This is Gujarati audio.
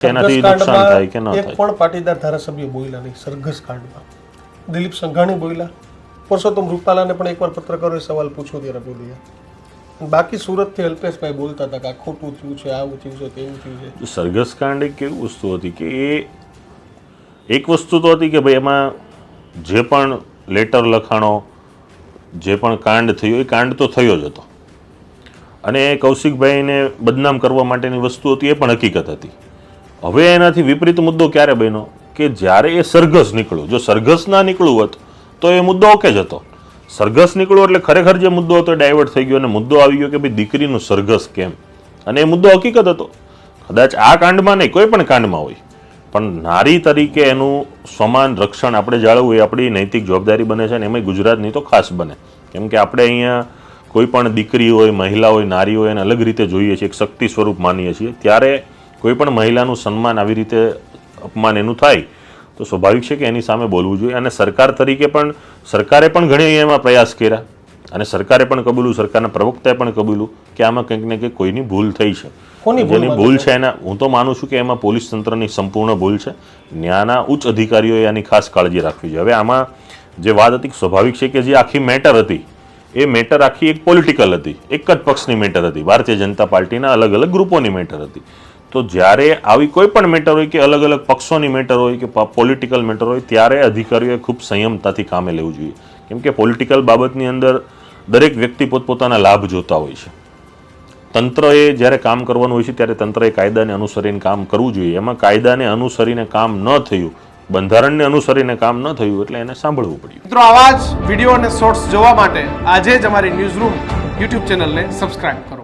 તેનાથી નુકસાન થાય કે ન એક થાય? પણ પાટીદાર ધારાસભ્ય બોલ્યા નહીં સરઘસ કાંડમાં. દિલીપ સંઘાણી બોલ્યા, પરસોત્તમ રૂપાલાને પણ એકવાર પત્રકારોએ સવાલ પૂછ્યો ત્યારે બોલ્યા. બાકી સુરતથી અલ્પેશભાઈ બોલતા હતા કે આ ખોટું થયું છે, આવું થયું છે, તેવું થયું છે. સરઘસ કાંડ એક કેવી વસ્તુ હતી કે એ એક વસ્તુ તો હતી કે ભાઈ એમાં જે પણ લેટર લખાણો, જે પણ કાંડ થયો એ કાંડ તો થયો જ હતો, અને કૌશિકભાઈને બદનામ કરવા માટેની વસ્તુ હતી એ પણ હકીકત હતી. હવે એનાથી વિપરીત મુદ્દો ક્યારે બન્યો કે જ્યારે એ સરઘસ નીકળ્યો. જો સરઘસ ના નીકળ્યું હોત તો એ મુદ્દો ઓકે જ હતો. સરઘસ નીકળ્યો એટલે ખરેખર જે મુદ્દો હતો ડાયવર્ટ થઈ ગયો અને મુદ્દો આવી ગયો કે ભાઈ દીકરીનું સરઘસ કેમ, અને એ મુદ્દો હકીકત હતો. કદાચ આ કાંડમાં નહીં, કોઈ પણ કાંડમાં હોય, પણ નારી તરીકે એનું સમાન રક્ષણ આપણે જાળવવું એ આપણી નૈતિક જવાબદારી બને છે, અને એમાં ગુજરાતની તો ખાસ બને. કેમ કે આપણે અહીંયા કોઈ પણ દીકરી હોય, મહિલા હોય, નારી હોય એને અલગ રીતે જોઈએ છીએ, એક શક્તિ સ્વરૂપ માનીએ છીએ. ત્યારે કોઈ પણ મહિલાનું સન્માન આવી રીતે અપમાન એનું થાય તો સ્વાભાવિક છે કે એની સામે બોલવું જોઈએ. અને સરકાર તરીકે પણ સરકારે પણ ઘણી એમાં પ્રયાસ કર્યા, અને સરકારે પણ કબૂલું, સરકારના પ્રવક્તાએ પણ કબૂલું કે આમાં કંઈક ને કંઈક કોઈની ભૂલ થઈ છે. જેની ભૂલ છે એના હું તો માનું છું કે એમાં પોલીસ તંત્રની સંપૂર્ણ ભૂલ છે. ન્યાયના ઉચ્ચ અધિકારીઓએ આની ખાસ કાળજી રાખવી જોઈએ. હવે આમાં જે વાત હતી સ્વાભાવિક છે કે જે આખી મેટર હતી એ મેટર આખી એક પોલિટિકલ હતી, એક જ પક્ષની મેટર હતી, ભારતીય જનતા પાર્ટીના અલગ અલગ ગ્રુપોની મેટર હતી. તો જ્યારે આવી કોઈ પણ મેટર હોય કે અલગ અલગ પક્ષોની મેટર હોય કે પોલિટિકલ મેટર હોય, ત્યારે અધિકારીઓએ ખૂબ સંયમતાથી કામે લેવું જોઈએ. કેમ કે પોલિટિકલ બાબતની અંદર દરેક વ્યક્તિ પોતપોતાના લાભ જોતા હોય છે. તંત્રએ જ્યારે કામ કરવાનું હોય છે ત્યારે તંત્રએ કાયદાને અનુસરીને કામ કરવું જોઈએ. એમાં કાયદાને અનુસરીને કામ ન થયું, બંધારણને અનુસરીને કામ ન થયું એટલે એને સાંભળવું પડ્યું. મિત્રો, આવા જ વિડીયો અને શોર્ટ્સ જોવા માટે આજે જ અમારી ન્યૂઝ રૂમ યુટ્યુબ ચેનલને સબસ્ક્રાઇબ કરો.